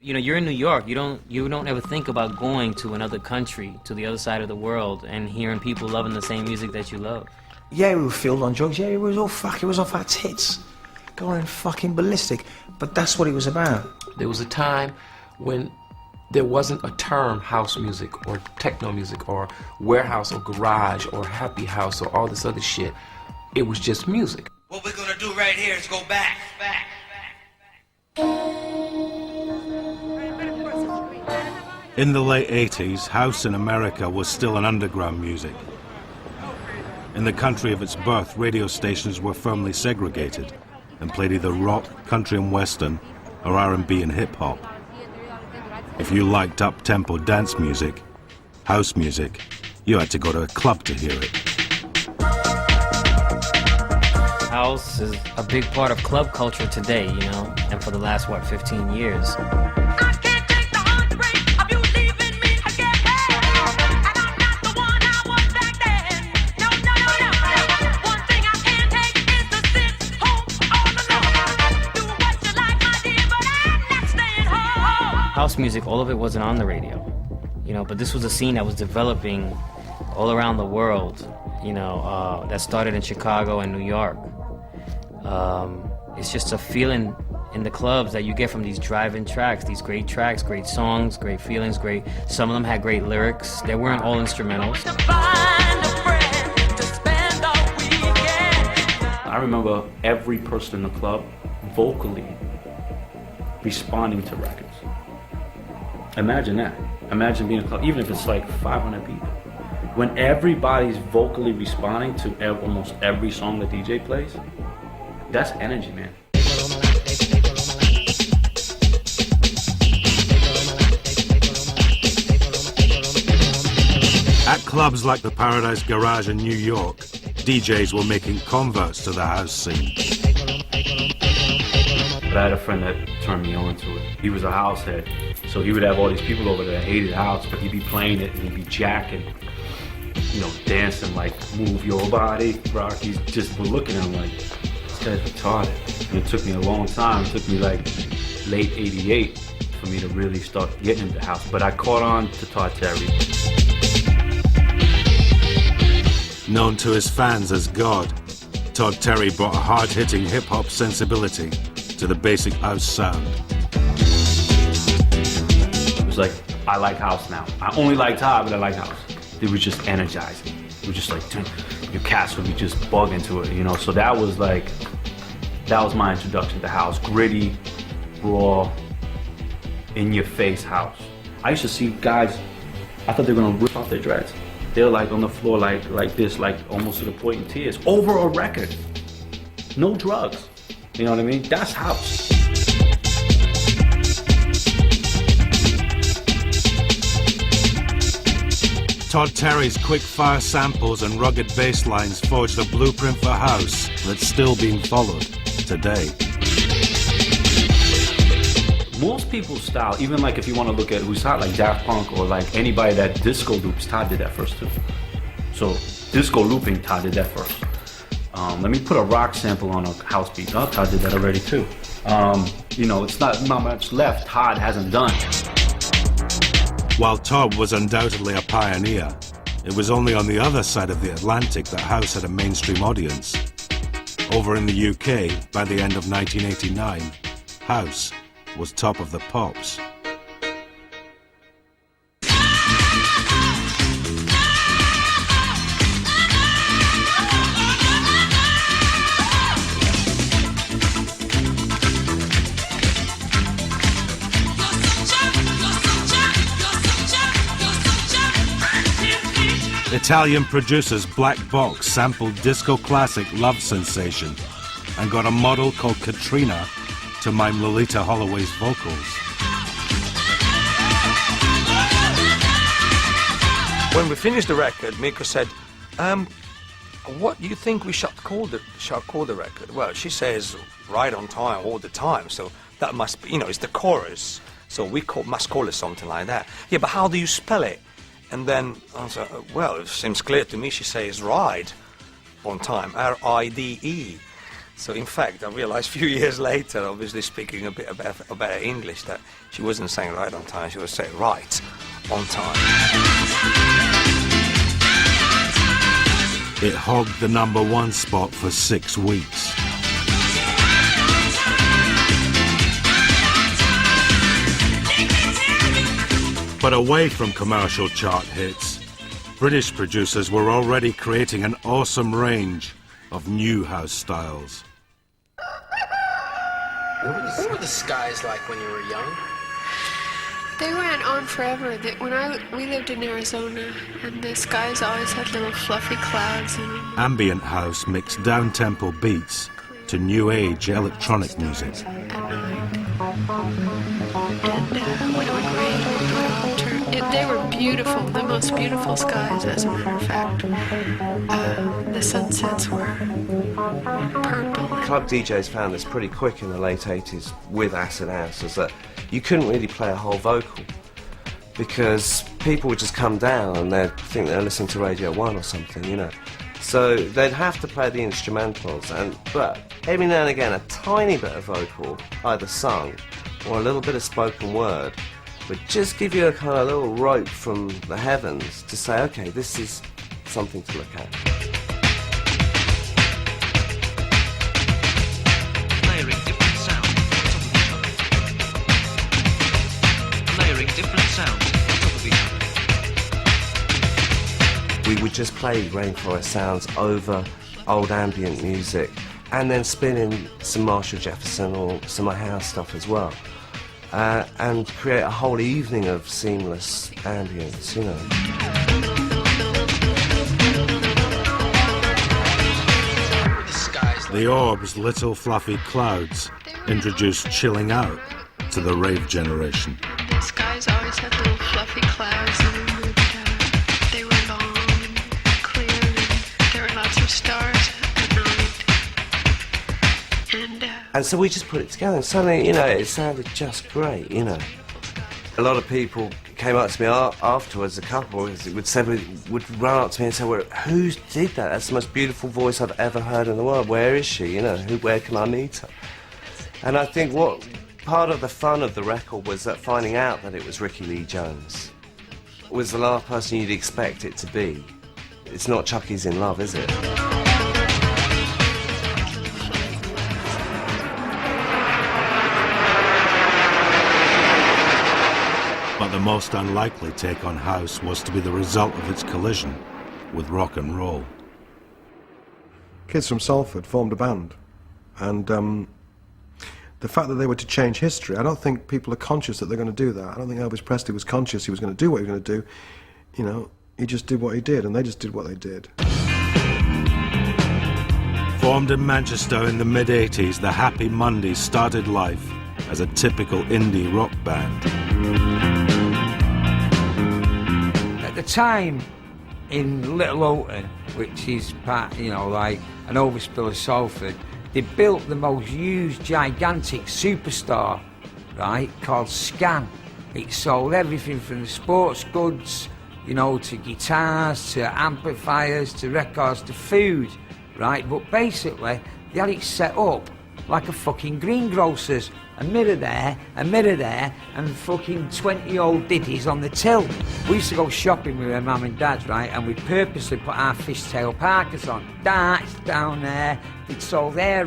You know, you're in New York. You don't ever think about going to another country, to the other side of the world, and hearing people loving the same music that you love. Yeah, we were filled on drugs. Yeah, it was off our tits, going fucking ballistic. But that's what it was about. There was a time when there wasn't a term house music or techno music or warehouse or garage or happy house or all this other shit. It was just music. What we're gonna do right here is go back. In the late 80s, house in America was still an underground music. In the country of its birth, radio stations were firmly segregated and played either rock, country and western, or R&B and hip-hop. If you liked up-tempo dance music, house music, you had to go to a club to hear it. House is a big part of club culture today, you know, and for the last, 15 years. House music, all of it wasn't on the radio, you know, but this was a scene that was developing all around the world, you know, that started in Chicago and New York. It's just a feeling in the clubs that you get from these drive-in tracks, these great tracks, great songs, great feelings, some of them had great lyrics. They weren't all instrumentals. I remember every person in the club vocally responding to records. Imagine that. Imagine being in a club, even if it's like 500 people. When everybody's vocally responding to almost every song the DJ plays, that's energy, man. At clubs like the Paradise Garage in New York, DJs were making converts to the house scene. But I had a friend that turned me on to it. He was a house head, so he would have all these people over there that hated house, but he'd be playing it and he'd be jacking, you know, dancing like Move Your Body, rock. He's just looking at him like, this guy's retarded. And it took me a long time. It took me like late '88 for me to really start getting into house. But I caught on to Todd Terry. Known to his fans as God, Todd Terry brought a hard-hitting hip-hop sensibility to the basic house sound. It was like, I like house now. I only like Todd, but I like house. It was just energizing. It was just like, your cats would be just bug into it, you know? So that was my introduction to house. Gritty, raw, in-your-face house. I used to see guys, I thought they were gonna rip off their dreads. They were like on the floor like this, like almost to the point in tears, over a record. No drugs. You know what I mean? That's house. Todd Terry's quick-fire samples and rugged bass lines forged a blueprint for house that's still being followed today. Most people's style, even like if you want to look at who's hot, like Daft Punk or like anybody that disco loops, Todd did that first too. So disco looping, Todd did that first. Let me put a rock sample on a house beat. Oh, Todd did that already too. You know, it's not much left Todd hasn't done. While Todd was undoubtedly a pioneer, it was only on the other side of the Atlantic that house had a mainstream audience. Over in the UK, by the end of 1989, house was top of the pops. Italian producers Black Box sampled disco classic Love Sensation and got a model called Katrina to mime Lolita Holloway's vocals. When we finished the record, Miko said, what do you think we shall call the record? Well, she says, right on time, all the time, so that must be, you know, it's the chorus, so we must call it something like that. Yeah, but how do you spell it? And then I said, well, it seems clear to me she says ride on time, R-I-D-E. So in fact, I realized a few years later, obviously speaking a bit about English, that she wasn't saying right on time, she was saying right on time. It hogged the #1 spot for 6 weeks. But away from commercial chart hits, British producers were already creating an awesome range of new house styles. What were the skies like when you were young? They went on forever. We lived in Arizona, and the skies always had little fluffy clouds in them. Ambient house mixed down-tempo beats to new age electronic music. And when it would rain, they were beautiful, the most beautiful skies, as a matter of fact. The sunsets were purple. Club DJs found this pretty quick in the late 80s with acid house, is that you couldn't really play a whole vocal because people would just come down and they'd think they're listening to Radio 1 or something, you know. So they'd have to play the instrumentals, but every now and again a tiny bit of vocal, either sung or a little bit of spoken word, would just give you a kind of little rope from the heavens to say, okay, this is something to look at. Layering different sounds on top of each other. Layering different sounds on top of each other. We would just play rainforest sounds over old ambient music and then spin in some Marshall Jefferson or some of my house stuff as well. And create a whole evening of seamless ambience, you know. The Orb's little fluffy clouds introduced chilling out to the rave generation. The skies always had little fluffy clouds in them, and they were long and clear, and there were lots of stars at night. And so we just put it together, and suddenly, you know, it sounded just great, you know. A lot of people came up to me afterwards, a couple would run up to me and say, well, who did that? That's the most beautiful voice I've ever heard in the world. Where is she? You know, where can I meet her? And I think what part of the fun of the record was that finding out that it was Ricky Lee Jones was the last person you'd expect it to be. It's not Chucky's in Love, is it? But the most unlikely take on house was to be the result of its collision with rock and roll. Kids from Salford formed a band, and the fact that they were to change history, I don't think people are conscious that they're going to do that. I don't think Elvis Presley was conscious he was going to do what he was going to do. You know, he just did what he did, and they just did what they did. Formed in Manchester in the mid-80s, the Happy Mondays started life as a typical indie rock band. At the time, in Little Houghton, which is part, you know, like an overspill of Salford, they built the most huge, gigantic superstore, right, called Scan. It sold everything from the sports goods, you know, to guitars, to amplifiers, to records, to food, right? But basically, they had it set up like a fucking greengrocer's. A mirror there, and fucking 20 old ditties on the till. We used to go shopping with our mum and dad, right, and we'd purposely put our fishtail parkers on. Darts down there, they'd sold air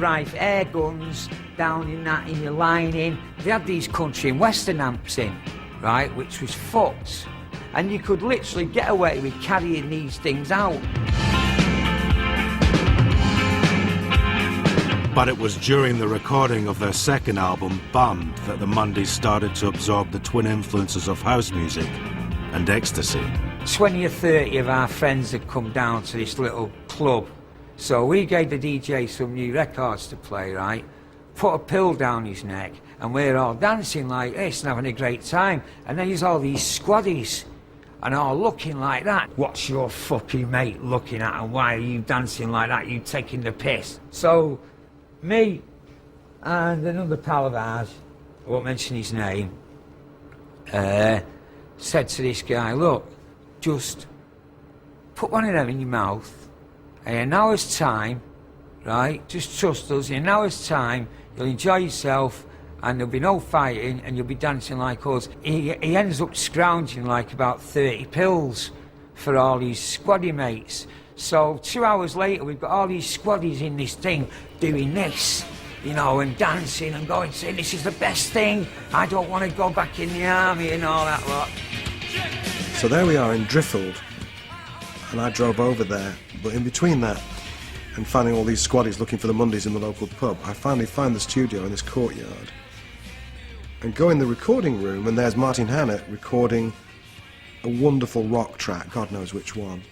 guns down in your lining. They had these country and western amps in, right, which was fucked. And you could literally get away with carrying these things out. But it was during the recording of their second album, Bummed, that the Mondays started to absorb the twin influences of house music and ecstasy. 20 or 30 of our friends had come down to this little club. So we gave the DJ some new records to play, right? Put a pill down his neck, and we're all dancing like this and having a great time. And then there's all these squaddies, and all looking like that. What's your fucking mate looking at, and why are you dancing like that? You taking the piss? So me and another pal of ours, I won't mention his name, said to this guy, look, just put one of them in your mouth, and in an hour's time, right? Just trust us. In an hour's time, you'll enjoy yourself, and there'll be no fighting, and you'll be dancing like us. He ends up scrounging like about 30 pills for all his squaddy mates. So 2 hours later, we've got all these squaddies in this thing doing this, you know, and dancing and going, saying, this is the best thing, I don't want to go back in the army and all that lot. So there we are in Driffield, and I drove over there, but in between that and finding all these squaddies looking for the Mondays in the local pub, I finally find the studio in this courtyard and go in the recording room, and there's Martin Hannett recording a wonderful rock track, God knows which one.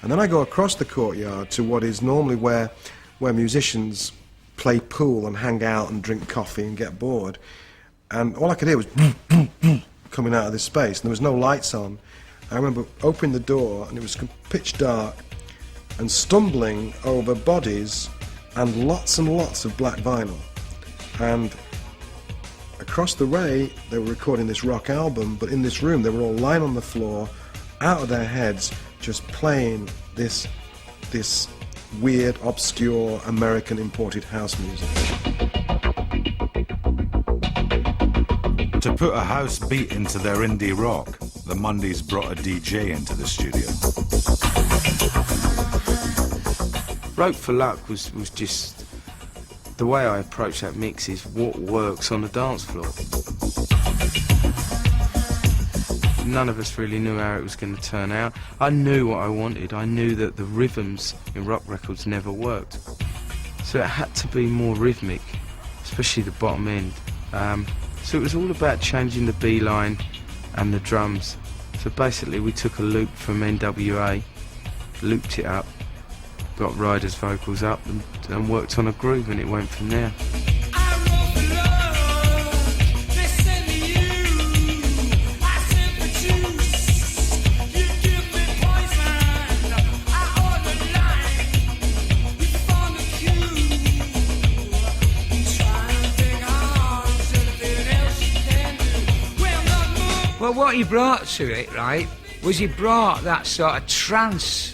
And then I go across the courtyard to what is normally where musicians play pool and hang out and drink coffee and get bored. And all I could hear was coming out of this space, and there was no lights on. I remember opening the door, and it was pitch dark, and stumbling over bodies and lots of black vinyl. And across the way, they were recording this rock album, but in this room, they were all lying on the floor, out of their heads, just playing this weird, obscure, American imported house music. To put a house beat into their indie rock, the Mondays brought a DJ into the studio. Rope for Luck was just... The way I approach that mix is what works on the dance floor. None of us really knew how it was going to turn out. I knew what I wanted. I knew that the rhythms in rock records never worked. So it had to be more rhythmic, especially the bottom end. So it was all about changing the B line and the drums. So basically we took a loop from NWA, looped it up, got Ryder's vocals up and worked on a groove, and it went from there. Well, what he brought to it, right, was he brought that sort of trance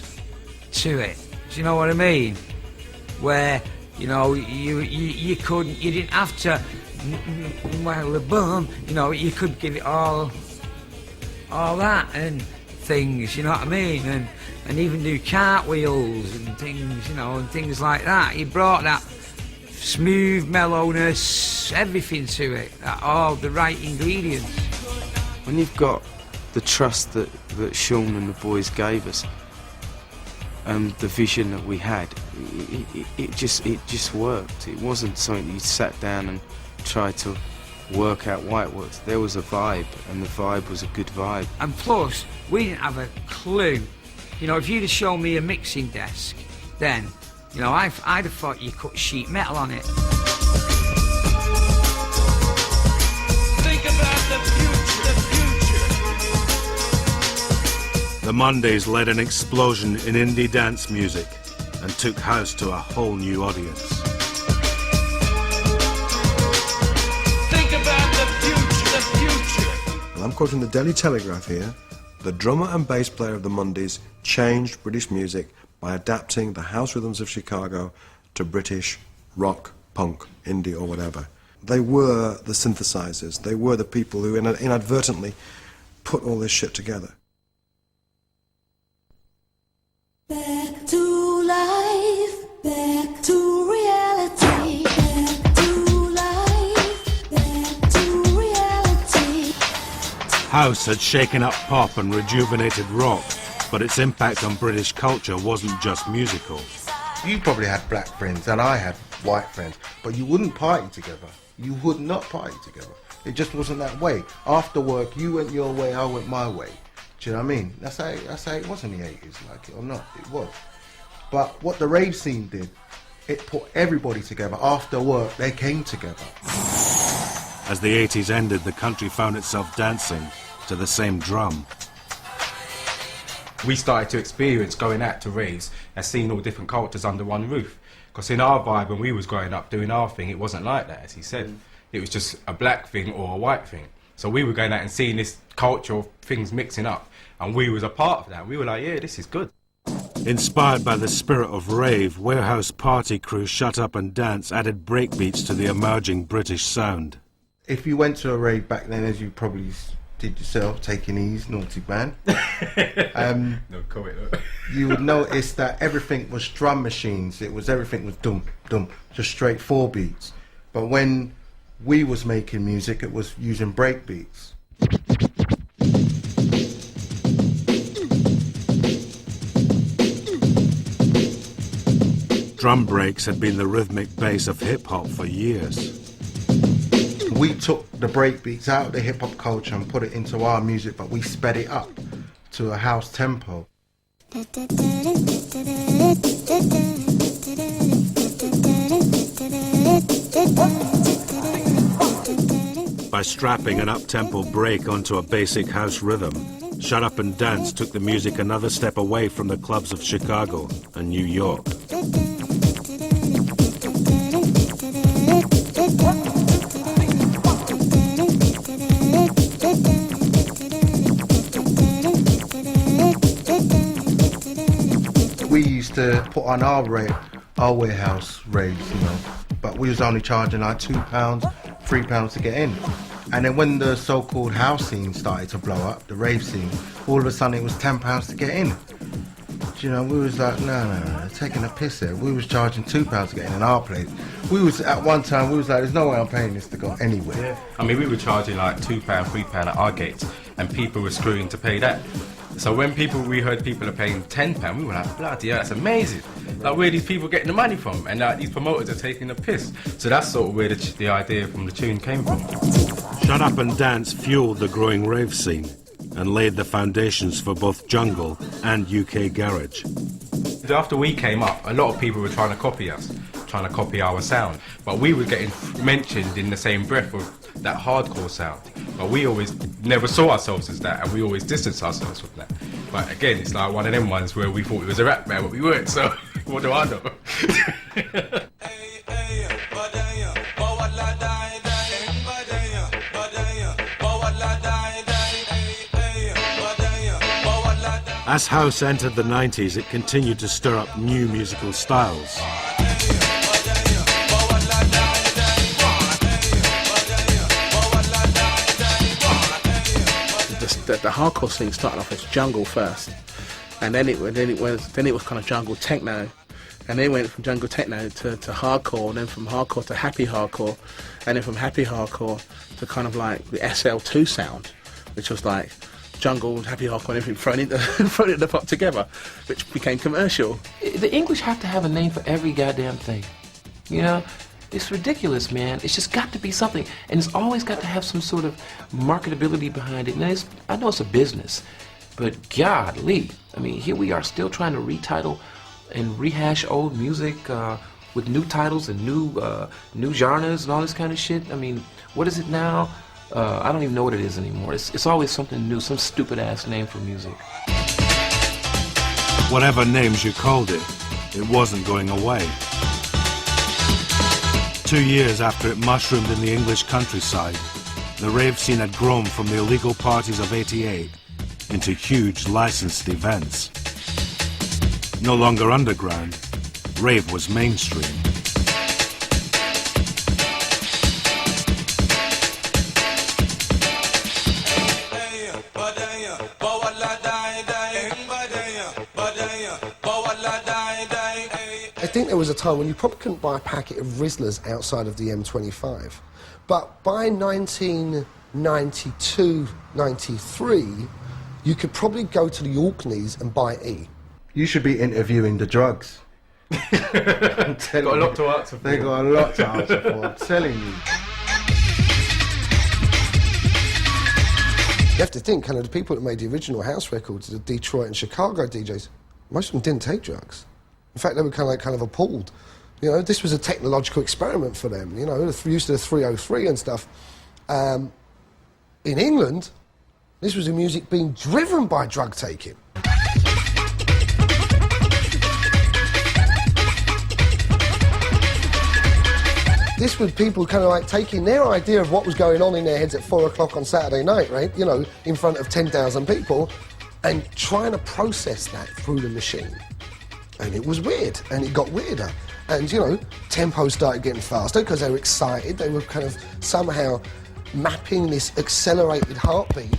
to it. Do you know what I mean? Where, you know, you didn't have to, well, the boom, you know, you could give it all that and things, you know what I mean? And even do cartwheels and things, you know, and things like that. He brought that smooth mellowness, everything to it, all the right ingredients. When you've got the trust that Sean and the boys gave us, and the vision that we had, it just worked. It wasn't something you sat down and tried to work out why it worked. There was a vibe, and the vibe was a good vibe. And plus, we didn't have a clue. You know, if you'd have shown me a mixing desk, then, you know, I'd have thought you cut sheet metal on it. Think about the future. The Mondays led an explosion in indie dance music and took house to a whole new audience. Think about the future. Well, I'm quoting the Daily Telegraph here. The drummer and bass player of the Mondays changed British music by adapting the house rhythms of Chicago to British rock, punk, indie or whatever. They were the synthesizers. They were the people who inadvertently put all this shit together. Back to life, back to reality, back to life, back to reality. House had shaken up pop and rejuvenated rock, but its impact on British culture wasn't just musical. You probably had black friends and I had white friends, but you wouldn't party together. You would not party together. It just wasn't that way. After work, you went your way, I went my way. Do you know what I mean? That's how it was in the 80s, like it or not, it was. But what the rave scene did, it put everybody together. After work, they came together. As the 80s ended, the country found itself dancing to the same drum. We started to experience going out to raves and seeing all different cultures under one roof. Because in our vibe, when we was growing up doing our thing, it wasn't like that, as he said. It was just a black thing or a white thing. So we were going out and seeing this culture of things mixing up, and we was a part of that. We were like, yeah, this is good. Inspired by the spirit of rave, warehouse party crew Shut Up and Dance added breakbeats to the emerging British sound. If you went to a rave back then, as you probably did yourself, taking ease, naughty man, No comment. you would notice that everything was drum machines. Everything was dum dum, just straight 4 beats. But when we was making music, it was using break beats. Drum breaks had been the rhythmic base of hip-hop for years. We took the break beats out of the hip-hop culture and put it into our music, but we sped it up to a house tempo. By strapping an up-tempo break onto a basic house rhythm, Shut Up and Dance took the music another step away from the clubs of Chicago and New York. We used to put on our warehouse raves, you know, but we was only charging like £2, £3 to get in. And then when the so-called house scene started to blow up, the rave scene, all of a sudden it was £10 to get in. You know, we was like, no, they're taking a piss here. We was charging £2 to get in our place. We was, at one time, we was like, there's no way I'm paying this to go anywhere. Yeah. I mean, we were charging like £2, £3 at our gates, and people were screwing to pay that. So when we heard people are paying £10, we were like, bloody hell, that's amazing. Like, where are these people getting the money from? And these promoters are taking a piss. So that's sort of where the idea from the tune came from. Shut Up and Dance fueled the growing rave scene and laid the foundations for both jungle and UK garage. After we came up, a lot of people were trying to copy us, trying to copy our sound. But we were getting mentioned in the same breath of that hardcore sound. But we always never saw ourselves as that, and we always distanced ourselves from that. But again, it's like one of them ones where we thought it was a rap band, but we weren't, so what do I know? As house entered the 90s, it continued to stir up new musical styles. The hardcore scene started off as jungle first, and then it was kind of jungle techno, and then went from jungle techno to hardcore, and then from hardcore to happy hardcore, and then from happy hardcore to kind of like the SL2 sound, which was like jungle, happy hardcore, and everything thrown in the pot together, which became commercial. The English have to have a name for every goddamn thing, you know? It's ridiculous, man. It's just got to be something, and it's always got to have some sort of marketability behind it. Now, I know it's a business, but godly, I mean, here we are still trying to retitle and rehash old music with new titles and new genres and all this kind of shit. I mean, what is it now? I don't even know what it is anymore. It's always something new, some stupid ass name for music. Whatever names you called it, it wasn't going away. 2 years after it mushroomed in the English countryside, the rave scene had grown from the illegal parties of '88 into huge licensed events. No longer underground, rave was mainstream. I think there was a time when you probably couldn't buy a packet of Rizzlers outside of the M25. But by 1992, 93, you could probably go to the Orkneys and buy E. You should be interviewing the drugs. I'm telling Got a lot you. to answer for. They got a lot to answer for, I'm telling you. You have to think, kind of the people that made the original house records, the Detroit and Chicago DJs, most of them didn't take drugs. In fact, they were kind of appalled. You know, this was a technological experiment for them. You know, the use of the 303 and stuff. In England, this was the music being driven by drug taking. This was people kind of like taking their idea of what was going on in their heads at 4 o'clock on Saturday night, right? You know, in front of 10,000 people, and trying to process that through the machine. And it was weird, and it got weirder. And, you know, tempo started getting faster because they were excited. They were kind of somehow mapping this accelerated heartbeat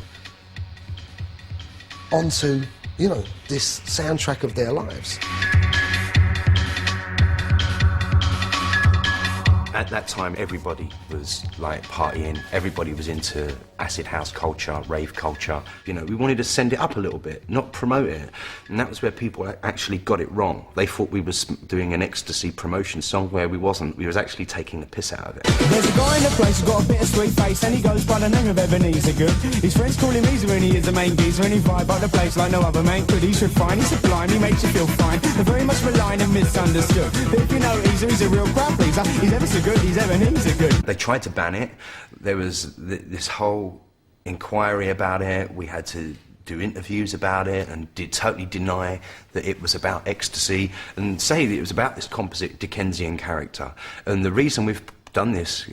onto, you know, this soundtrack of their lives. At that time, everybody was like partying. Everybody was into acid house culture, rave culture. You know, we wanted to send it up a little bit, not promote it. And that was where people actually got it wrong. They thought we was doing an ecstasy promotion song where we wasn't. We was actually taking the piss out of it. There's a guy in the place who's got a bit of sweet face and he goes by the name of Ebenezer Good. His friends call him Easer and he is the main geezer and he vibe up the place like no other man could. He should find, he's sublime, he makes you feel fine. They're very much maligned and misunderstood. But if you know Easer, he's a real crowd pleaser. He's ever so good, he's Ebenezer Good. They tried to ban it. There was this whole inquiry about it. We had to do interviews about it and totally deny that it was about ecstasy and say that it was about this composite Dickensian character. And the reason we've done this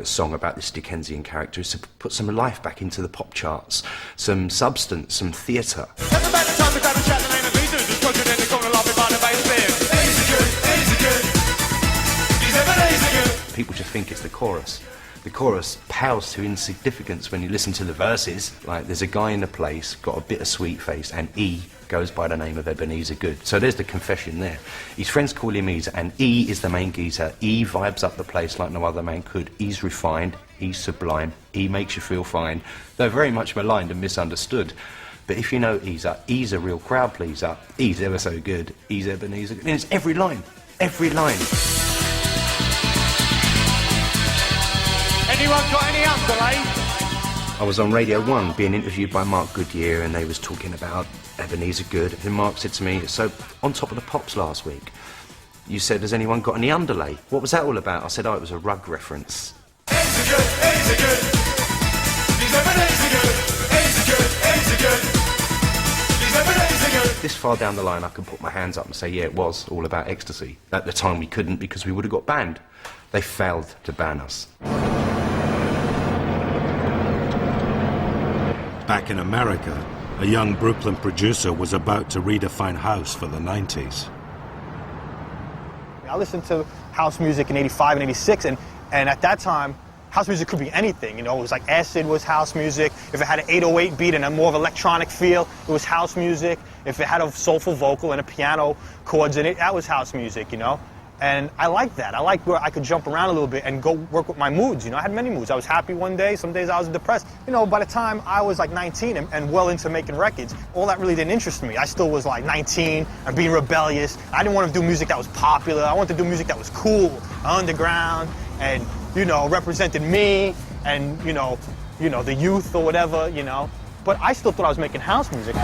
song about this Dickensian character is to put some life back into the pop charts, some substance, some theatre. People just think it's the chorus. The chorus pales to insignificance when you listen to the verses. Like, there's a guy in the place, got a bit of sweet face, and E goes by the name of Ebenezer Good. So there's the confession there. His friends call him Easer, and E is the main geezer. E vibes up the place like no other man could. E's refined, E's sublime, E makes you feel fine. They're very much maligned and misunderstood. But if you know Easer, E's a real crowd pleaser. E's ever so good. E's Ebenezer Good. And it's every line. Every line. Anyone got any underlay? I was on Radio 1 being interviewed by Mark Goodyear and they was talking about Ebenezer Good. And Mark said to me, so on Top of the Pops last week, you said, has anyone got any underlay? What was that all about? I said, oh, it was a rug reference. Ebenezer Good, Ebenezer Good. He's Ebenezer Good, Ebenezer Good, Ebenezer Good. He's Ebenezer Good. This far down the line, I can put my hands up and say, yeah, it was all about ecstasy. At the time, we couldn't because we would have got banned. They failed to ban us. Back in America, a young Brooklyn producer was about to redefine house for the 90s. I listened to house music in '85 and '86, and at that time, house music could be anything. You know, it was like acid was house music. If it had an 808 beat and a more of electronic feel, it was house music. If it had a soulful vocal and a piano chords in it, that was house music, you know? And I liked that. I liked where I could jump around a little bit and go work with my moods. You know, I had many moods. I was happy one day, some days I was depressed. You know, by the time I was like 19 and well into making records, all that really didn't interest me. I still was like 19 and being rebellious. I didn't want to do music that was popular. I wanted to do music that was cool, underground, and, you know, represented me and, you know, the youth or whatever, you know. But I still thought I was making house music.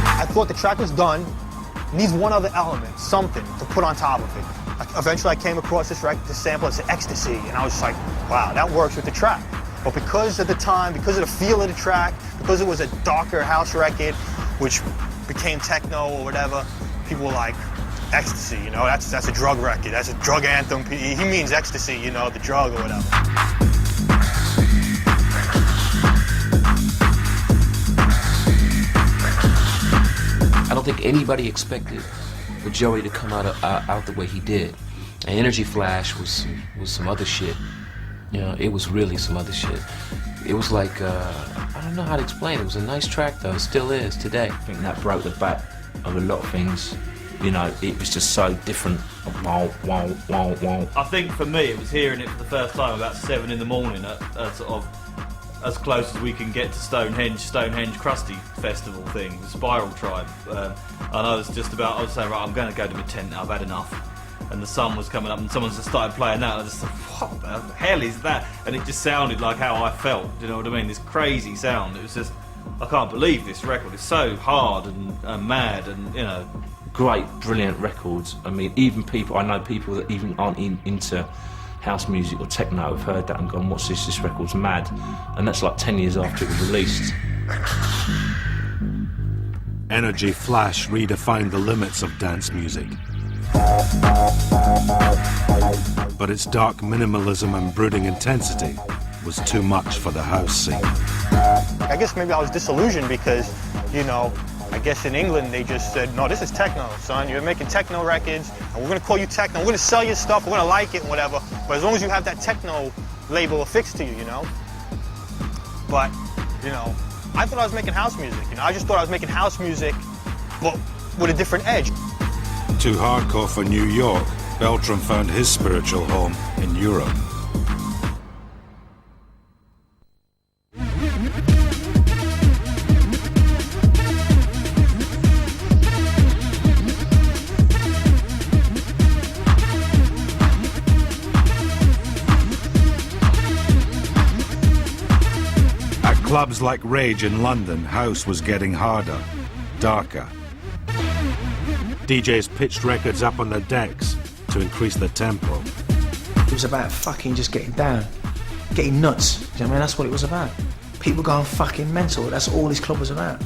I thought the track was done. It needs one other element, something to put on top of it. Eventually I came across this sample, it's ecstasy, and I was just like, wow, that works with the track. But because of the time, because of the feel of the track, because it was a darker house record, which became techno or whatever, people were like, ecstasy, you know, that's a drug record, that's a drug anthem. He means ecstasy, you know, the drug or whatever. I don't think anybody expected for Joey to come out the way he did. And Energy Flash was some other shit. You know, it was really some other shit. It was like, I don't know how to explain it. It was a nice track though, it still is today. I think that broke the back of a lot of things. You know, it was just so different. Wow, wow, wow, wow. I think for me, it was hearing it for the first time about 7 in the morning at sort of as close as we can get to Stonehenge Krusty Festival thing, the Spiral Tribe. And I was saying, right, I'm going to go to my tent now, I've had enough. And the sun was coming up and someone just started playing that and I just thought, what the hell is that? And it just sounded like how I felt, do you know what I mean? This crazy sound. It was just, I can't believe this record. It's so hard and mad and, you know. Great, brilliant records. I mean, even I know people that even aren't into house music or techno have heard that and gone, what's this? This record's mad. And that's like 10 years after it was released. Energy Flash redefined the limits of dance music. But its dark minimalism and brooding intensity was too much for the house scene. I guess maybe I was disillusioned because, you know, I guess in England they just said, no, this is techno, son. You're making techno records, and we're going to call you techno. We're going to sell your stuff. We're going to like it and whatever. But as long as you have that techno label affixed to you, you know. But, you know, I thought I was making house music. You know, I just thought I was making house music, but with a different edge. Too hardcore for New York, Beltram found his spiritual home in Europe. Clubs like Rage in London, house was getting harder, darker. DJs pitched records up on their decks to increase the tempo. It was about fucking just getting down, getting nuts. Do you know what I mean? That's what it was about. People going fucking mental. That's all this club was about.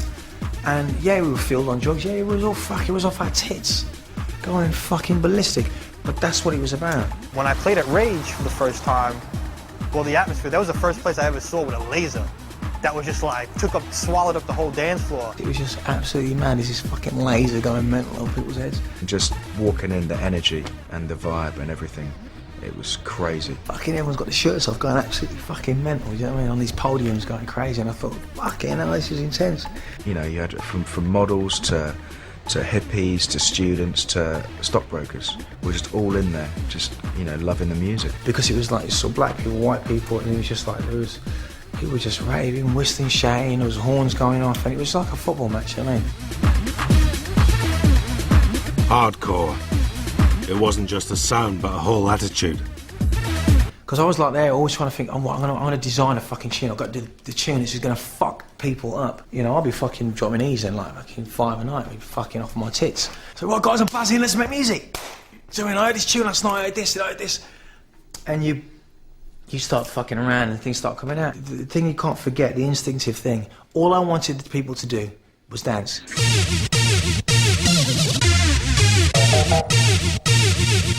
And yeah, we were filled on drugs. Yeah, it was all fucking, it was off our tits, going fucking ballistic. But that's what it was about. When I played at Rage for the first time, well, the atmosphere, that was the first place I ever saw with a laser. That was just like, swallowed up the whole dance floor. It was just absolutely mad. There's this fucking laser going mental over people's heads. Just walking in, the energy and the vibe and everything, it was crazy. Fucking everyone's got the shirts off going absolutely fucking mental, you know what I mean? On these podiums going crazy, and I thought, fucking hell, this is intense. You know, you had from models to hippies to students to stockbrokers. We're just all in there, just, you know, loving the music. Because it was like, you saw black people, white people, and it was just like, people were just raving, whistling, shouting, there was horns going off, and it was like a football match, you know what I mean? Hardcore. It wasn't just a sound, but a whole attitude. Because I was like there, always trying to think, I'm gonna design a fucking tune. I've got to do the tune. This is gonna fuck people up. You know, I'll be fucking dropping E's in like fucking 5 a night, I'll be fucking off my tits. So, right, guys, I'm buzzing. Let's make music. So, I heard this tune last night. I heard this, and you start fucking around and things start coming out. The thing you can't forget, the instinctive thing. All I wanted the people to do was dance.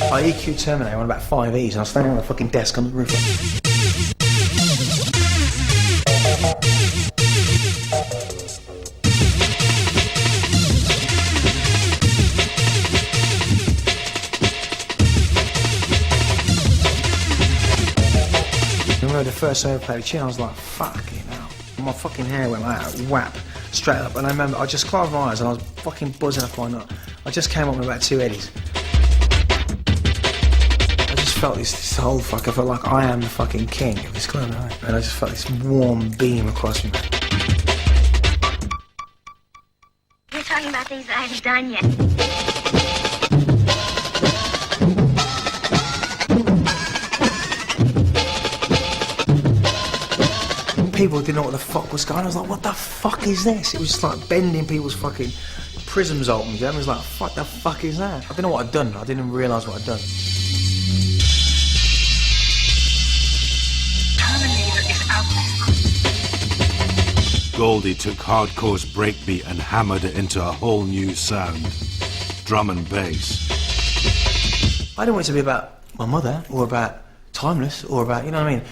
I EQ Terminator on about 5 E's and I was standing on the fucking desk on the roof. I remember the first time I ever played a tune, I was like, fucking hell. My fucking hair went like that, whap, straight up. And I remember, I just closed my eyes and I was fucking buzzing off my nut. I just came up with about 2 eddies. I just felt this whole I felt like I am the fucking king of this club, right? And I just felt this warm beam across me. You're talking about things that I haven't done yet. People didn't know what the fuck was going on. I was like, what the fuck is this? It was just like bending people's fucking prisms open. You know? It was like, what the fuck is that? I didn't know what I'd done. I didn't realise what I'd done. Terminator is out there. Goldie took hardcore's breakbeat and hammered it into a whole new sound. Drum and bass. I didn't want it to be about my mother or about Timeless or about, you know what I mean,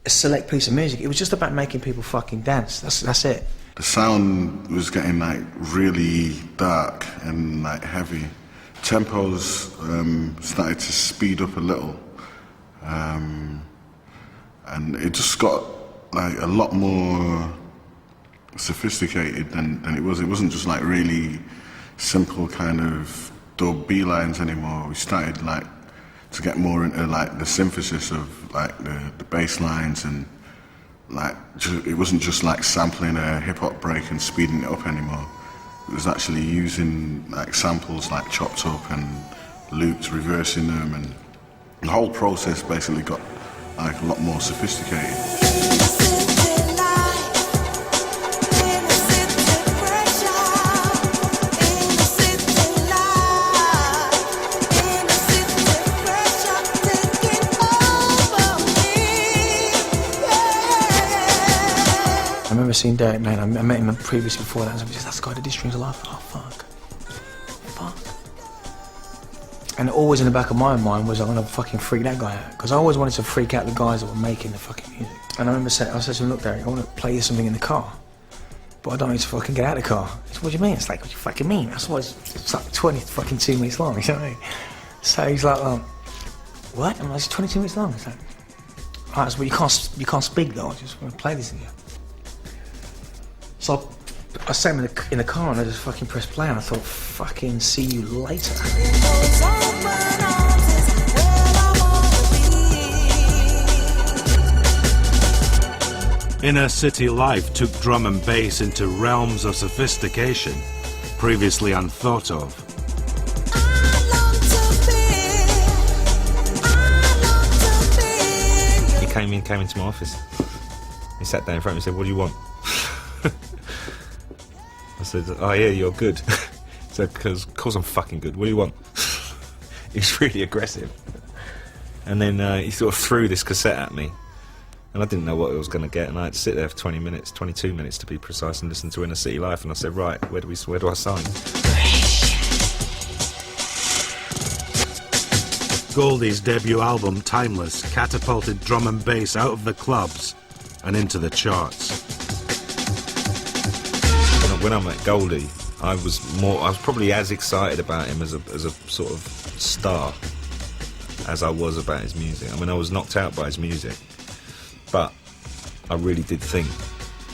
a select piece of music. It was just about making people fucking dance. That's it. The sound was getting like really dark and like heavy. Tempos started to speed up a little, and it just got like a lot more sophisticated than it was. It wasn't just like really simple kind of dub B lines anymore. We started like to get more into like the synthesis of like the bass lines, and like it wasn't just like sampling a hip hop break and speeding it up anymore. It was actually using like samples like chopped up and loops, reversing them, and the whole process basically got like a lot more sophisticated. I remember seen Derek, man. I met him previously before that. And he said, that's the guy that did Strings of Life. Oh, fuck. And always in the back of my mind was I'm gonna fucking freak that guy out. Because I always wanted to freak out the guys that were making the fucking music. And I remember saying, I said to him, look, Derek, I want to play you something in the car. But I don't need to fucking get out of the car. He said, what do you mean? It's like, what do you fucking mean? That's why it's like 22 minutes long, you know what I mean? So he's like, what? I'm like, it's 22 minutes long. He's like, alright, so, but you can't speak though, I just want to play this again. So I sat him in the car and I just fucking pressed play and I thought, fucking see you later. Inner city life took drum and bass into realms of sophistication previously unthought of. He came into my office. He sat down in front of me and said, what do you want? I said, oh yeah, you're good. He said, because of course I'm fucking good. What do you want? He was really aggressive. And then he sort of threw this cassette at me. And I didn't know what I was going to get, and I had to sit there for 20 minutes, 22 minutes to be precise, and listen to Inner City Life. And I said, right, where do I sign? Goldie's debut album, Timeless, catapulted drum and bass out of the clubs and into the charts. When I met Goldie, I was probably as excited about him as a sort of star as I was about his music. I mean, I was knocked out by his music. But I really did think,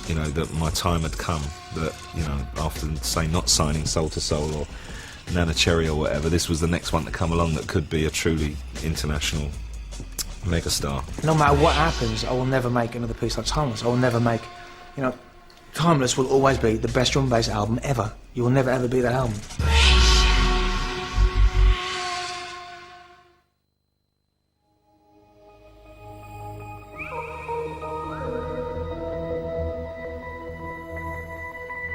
you know, that my time had come, that, you know, after, say, not signing Soul to Soul or Nana Cherry or whatever, this was the next one to come along that could be a truly international megastar. No matter what happens, I will never make another piece like Timeless. I will never make, you know, Timeless will always be the best drum and bass album ever. You will never ever beat that album.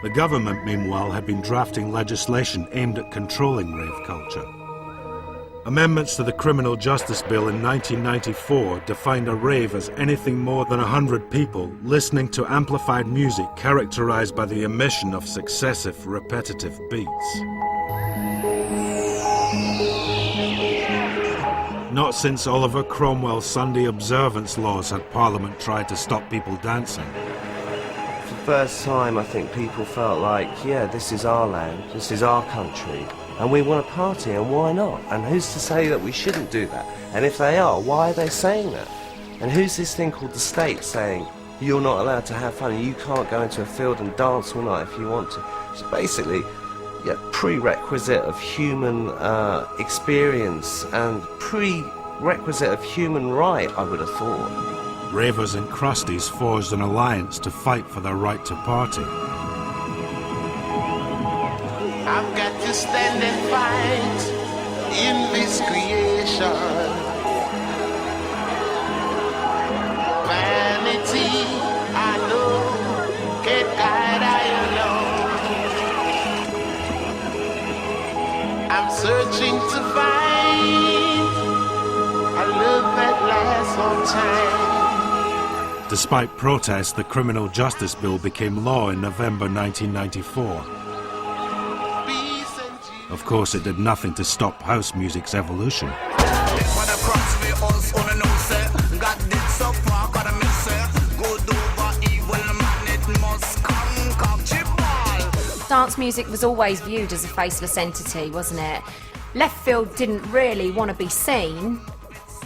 The government, meanwhile, had been drafting legislation aimed at controlling rave culture. Amendments to the Criminal Justice Bill in 1994 defined a rave as anything more than 100 people listening to amplified music characterized by the emission of successive, repetitive beats. Not since Oliver Cromwell's Sunday observance laws had Parliament tried to stop people dancing. For the first time, I think people felt like, yeah, this is our land, this is our country, and we want to party, and why not? And who's to say that we shouldn't do that? And if they are, why are they saying that? And who's this thing called the state saying, you're not allowed to have fun, you can't go into a field and dance all night if you want to? So basically, yeah, prerequisite of human experience and prerequisite of human right, I would have thought. Ravers and crusties forged an alliance to fight for their right to party. I've got to stand and fight in this creation. Vanity, I know, can't guide I alone. I'm searching to find a love that lasts all time. Despite protests, the Criminal Justice Bill became law in November 1994. Of course, it did nothing to stop house music's evolution. Dance music was always viewed as a faceless entity, wasn't it? Left Field didn't really want to be seen.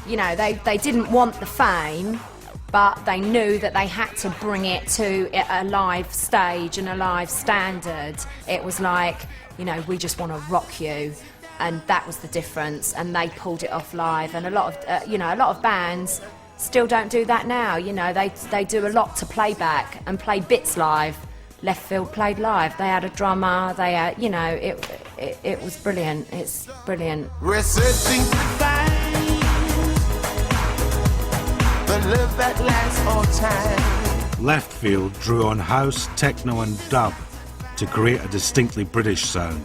You know, they didn't want the fame, but they knew that they had to bring it to a live stage and a live standard. It was like, you know, we just want to rock you, and that was the difference. And they pulled it off live, and a lot of, you know, a lot of bands still don't do that now. You know, they do a lot to play back and play bits live. Left Field played live. They had a drummer. They had, you know, it was brilliant. It's brilliant. We're searching to find the love that lasts all time. Left Field drew on house, techno and dub to create a distinctly British sound.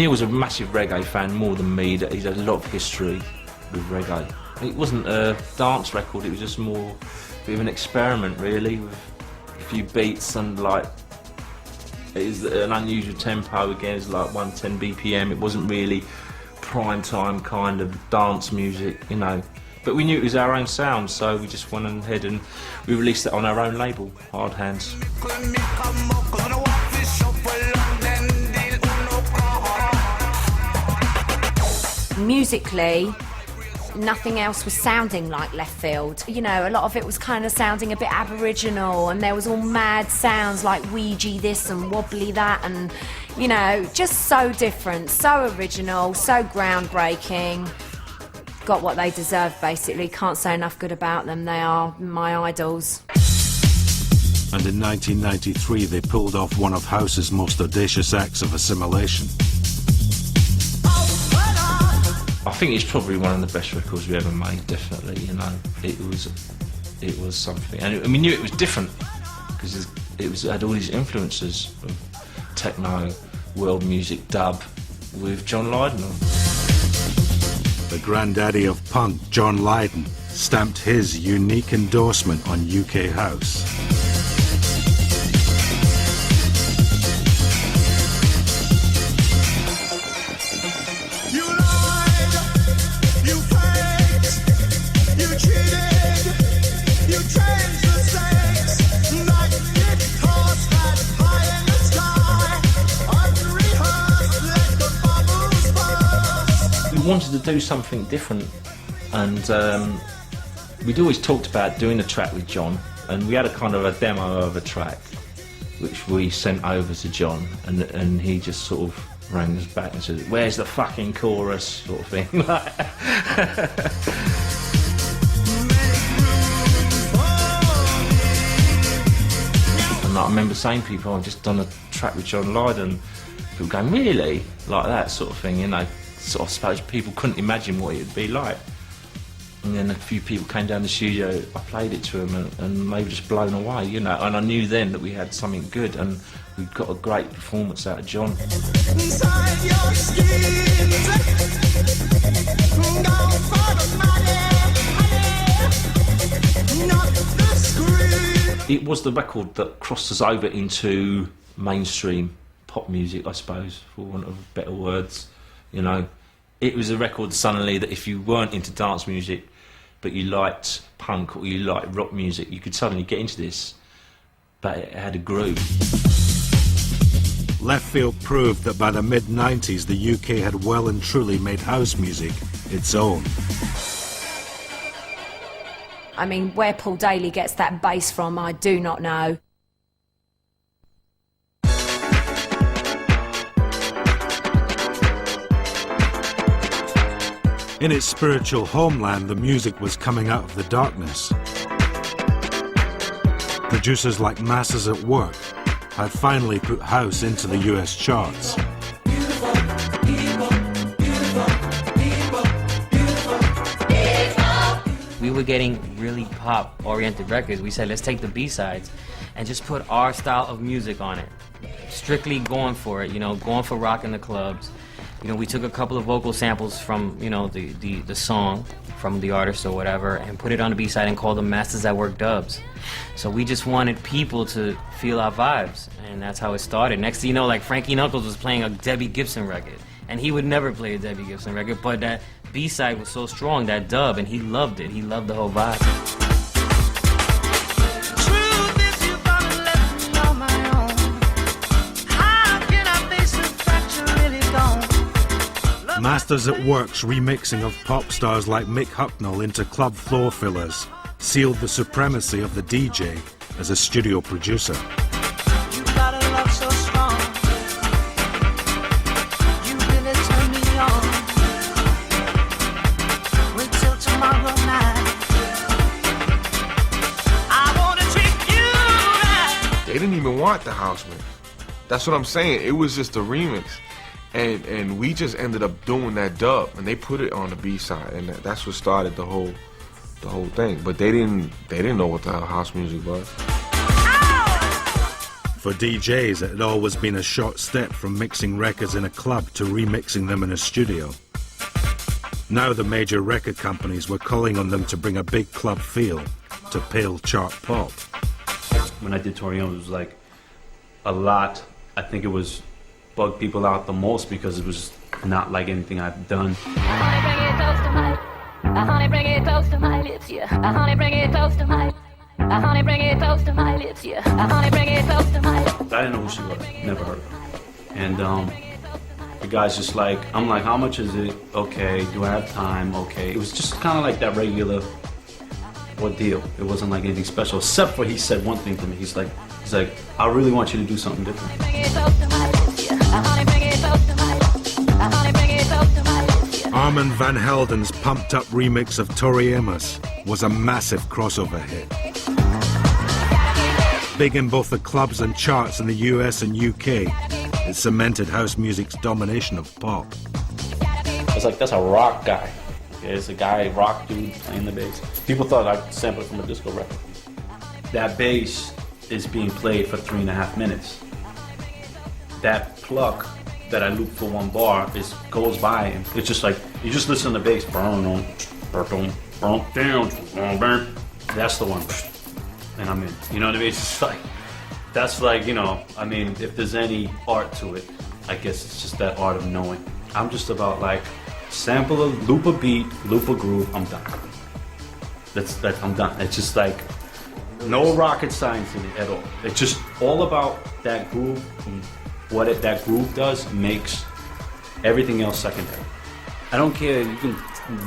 Neil was a massive reggae fan, more than me. He's had a lot of history with reggae. It wasn't a dance record, it was just more a bit of an experiment, really, with a few beats and like, it is an unusual tempo again, it's like 110 BPM. It wasn't really prime time kind of dance music, you know. But we knew it was our own sound, so we just went ahead and we released it on our own label, Hard Hands. Musically, nothing else was sounding like Left Field. You know, a lot of it was kind of sounding a bit Aboriginal, and there was all mad sounds like Ouija this and wobbly that, and, you know, just so different, so original, so groundbreaking. Got what they deserve, basically. Can't say enough good about them. They are my idols. And in 1993 they pulled off one of House's most audacious acts of assimilation. I think it's probably one of the best records we ever made, definitely, you know. It was something, and we knew it was different because it had all these influences of techno, world music, dub, with John Lydon on. The granddaddy of punk, John Lydon, stamped his unique endorsement on UK house. We wanted to do something different, and we'd always talked about doing a track with John, and we had a kind of a demo of a track which we sent over to John, and he just sort of rang us back and said, "Where's the fucking chorus?" sort of thing. And I remember saying to people, I've just done a track with John Lydon. People going, "Really?" Like that sort of thing, you know. So I suppose people couldn't imagine what it would be like. And then a few people came down the studio, I played it to them, and they were just blown away, you know. And I knew then that we had something good, and we got a great performance out of John. It was the record that crossed us over into mainstream pop music, I suppose, for want of better words. You know, it was a record suddenly that if you weren't into dance music, but you liked punk or you liked rock music, you could suddenly get into this. But it had a groove. Left Field proved that by the mid-90s the UK had well and truly made house music its own. I mean, where Paul Daly gets that bass from, I do not know. In its spiritual homeland, the music was coming out of the darkness. Producers like Masters at Work had finally put house into the US charts. We were getting really pop-oriented records. We said, let's take the B-sides and just put our style of music on it. Strictly going for it, you know, going for rock in the clubs. You know, we took a couple of vocal samples from, you know, the song from the artist or whatever, and put it on the B-side and called them Masters at Work dubs. So we just wanted people to feel our vibes, and that's how it started. Next thing you know, like Frankie Knuckles was playing a Debbie Gibson record, and he would never play a Debbie Gibson record, but that B-side was so strong, that dub, and he loved it. He loved the whole vibe. Masters at Work's remixing of pop stars like Mick Hucknall into club floor fillers sealed the supremacy of the DJ as a studio producer. You got a love so strong. You really turn me on. Wait till tomorrow night. I wanna treat you right. They didn't even want the house mix. That's what I'm saying. It was just a remix. And we just ended up doing that dub, and they put it on the B-side, and that's what started the whole thing. But they didn't know what the hell house music was. For DJs, it had always been a short step from mixing records in a club to remixing them in a studio. Now the major record companies were calling on them to bring a big club feel to pale chart pop. When I did Tori Amos, it was like a lot. I think it was bugged people out the most because it was not like anything I've done. Honey, bring it close to my lips, yeah. Honey, bring it close to my honey, bring it close to my lips, yeah. Honey, bring it close to my lips. I didn't know who she was. Never heard of her. And the guy's just like, I'm like, how much is it? Okay. Do I have time? Okay. It was just kind of like that regular ordeal. It wasn't like anything special, except for he said one thing to me. He's like, I really want you to do something different. Armand Van Helden's pumped-up remix of Tori Amos was a massive crossover hit. Big in both the clubs and charts in the US and UK, it cemented house music's domination of pop. It's like, that's a rock guy. Okay, it's a guy, rock dude, playing the bass. People thought I'd sample it from a disco record. That bass is being played for 3.5 minutes. That pluck that I loop for one bar goes by, and it's just like, you just listen to the bass. That's the one. And I'm in. You know what I mean? It's just like, that's like, you know, I mean, if there's any art to it, I guess it's just that art of knowing. I'm just about like, sample a, loop a beat, loop a groove, I'm done. I'm done. It's just like, no rocket science in it at all. It's just all about that groove, and what that groove does makes everything else secondary. I don't care, you can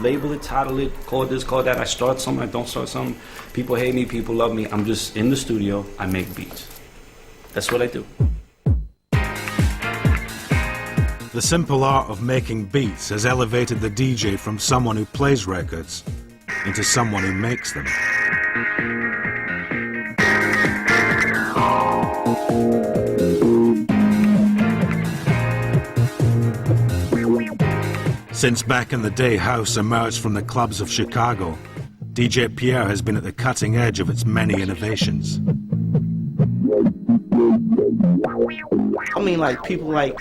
label it, title it, call it this, call it that. I start something, I don't start something. People hate me, people love me. I'm just in the studio, I make beats. That's what I do. The simple art of making beats has elevated the DJ from someone who plays records into someone who makes them. Since back in the day house emerged from the clubs of Chicago, DJ Pierre has been at the cutting edge of its many innovations. I mean, like people like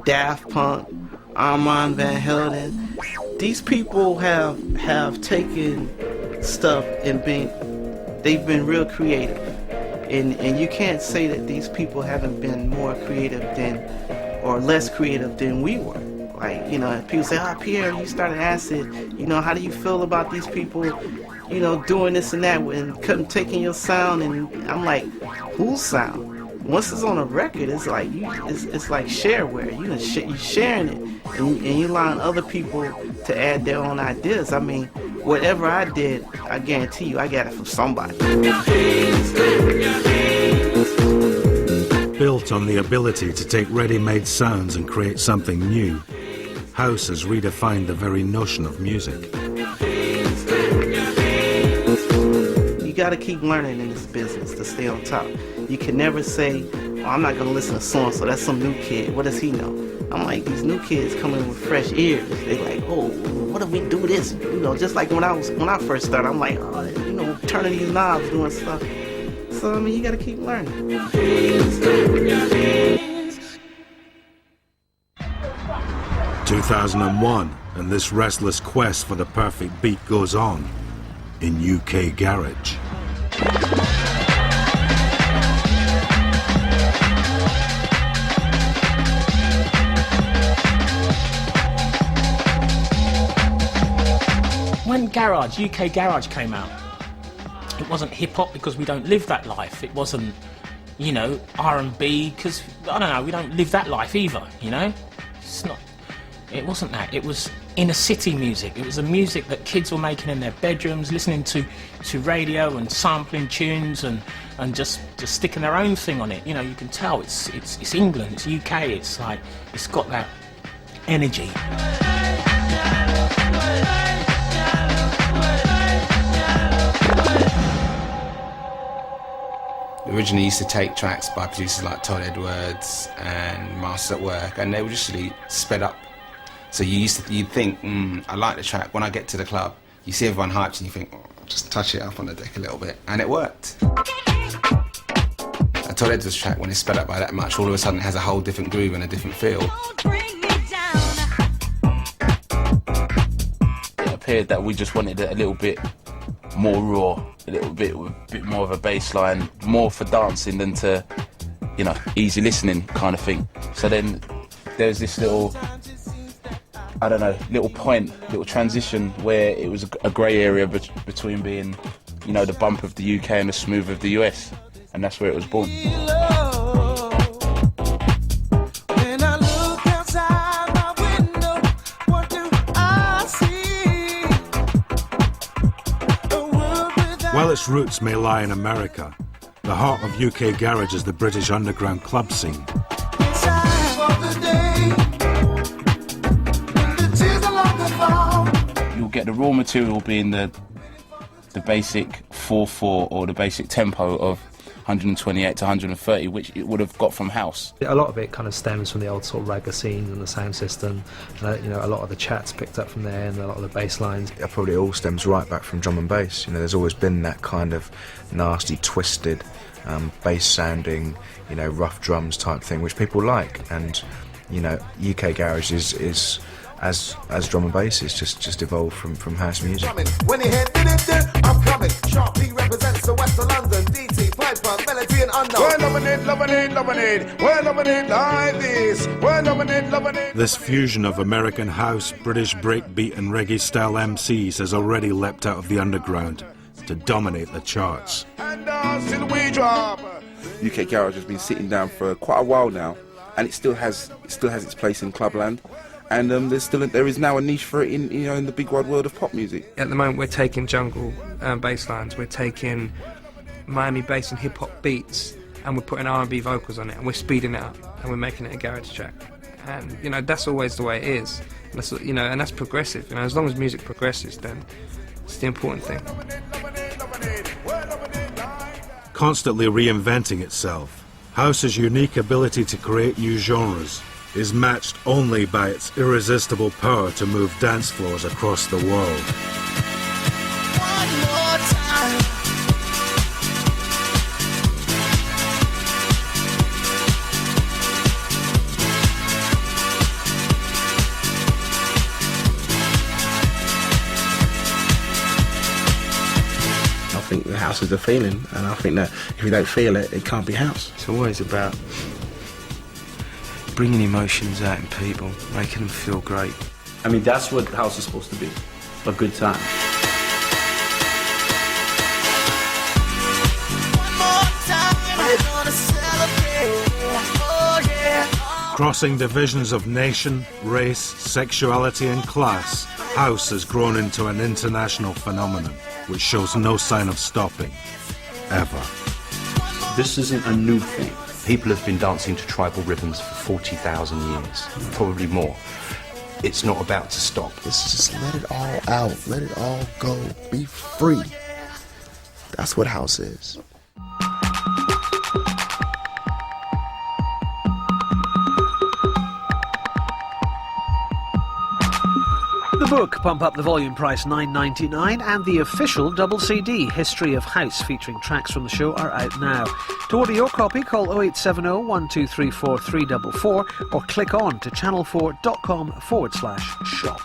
Daft Punk, Armand Van Helden, these people have taken stuff and they've been real creative. And you can't say that these people haven't been more creative or less creative than we were. Like, you know, people say, Pierre, you started acid. You know, how do you feel about these people, you know, doing this and that and taking your sound? And I'm like, whose sound? Once it's on a record, it's like it's like shareware. You're sharing it, and you allowing other people to add their own ideas. I mean, whatever I did, I guarantee you, I got it from somebody. Built on the ability to take ready-made sounds and create something new, house has redefined the very notion of music. You got to keep learning in this business to stay on top. You can never say, I'm not going to listen to so-and-so, that's some new kid, what does he know? I'm like, these new kids coming with fresh ears. They're like, oh, what if we do this? You know, just like when I first started, I'm like, oh, you know, turning these knobs, doing stuff. So, I mean, you got to keep learning. 2001, and this restless quest for the perfect beat goes on in UK garage. When UK garage came out, it wasn't hip-hop because we don't live that life. It wasn't, you know, R&B because, I don't know, we don't live that life either, you know? It wasn't that. It was inner city music. It was the music that kids were making in their bedrooms, listening to radio and sampling tunes and just sticking their own thing on it. You know, you can tell it's England, it's UK, it's like, it's got that energy. Originally used to take tracks by producers like Todd Edwards and Masters at Work, and they were usually sped up. So you'd think, I like the track. When I get to the club, you see everyone hyped and you think, just touch it up on the deck a little bit, and it worked. I Todd Edwards' track, when it's sped up by that much, all of a sudden it has a whole different groove and a different feel. It appeared that we just wanted it a little bit more raw, a little bit more of a bass line, more for dancing than to, you know, easy listening kind of thing. So then there's this little, I don't know, little transition where it was a grey area between being, you know, the bump of the UK and the smooth of the US, and that's where it was born. While its roots may lie in America, the heart of UK garage is the British underground club scene. You'll get the raw material being the basic 4/4 or the basic tempo of 128 to 130, which it would have got from house. A lot of it kind of stems from the old sort of ragga scene and the sound system. You know, a lot of the chats picked up from there and a lot of the bass lines. It probably all stems right back from drum and bass. You know, there's always been that kind of nasty, twisted, bass sounding, you know, rough drums type thing, which people like. And, you know, UK garage is as drum and bass is just evolved from house music. When you hear I'm coming. Sharp P represents the West of London. DT, Piper, Melody and Unknown. We're loving it like this. We're loving it. This fusion of American house, British breakbeat and reggae style MCs has already leapt out of the underground to dominate the charts. And still we drop. UK garage has been sitting down for quite a while now, and it still has its place in clubland. And there is now a niche for it in the big wide world of pop music. At the moment, we're taking jungle bass lines, we're taking Miami bass and hip hop beats, and we're putting R&B vocals on it, and we're speeding it up, and we're making it a garage track. And you know, that's always the way it is. And that's, you know, and that's progressive. You know, as long as music progresses, then it's the important thing. Constantly reinventing itself, house's unique ability to create new genres is matched only by its irresistible power to move dance floors across the world. I think the house is a feeling, and I think that if you don't feel it, it can't be house. It's always about bringing emotions out in people, making them feel great. I mean, that's what house is supposed to be, a good time. Crossing divisions of nation, race, sexuality and class, house has grown into an international phenomenon which shows no sign of stopping, ever. This isn't a new thing. People have been dancing to tribal rhythms for 40,000 years, probably more. It's not about to stop. It's just let it all out, let it all go, be free. That's what house is. The book, Pump Up the Volume, price $9.99, and the official double CD, History of House, featuring tracks from the show, are out now. To order your copy, call 0870 1234 344 or click on to channel4.com/shop.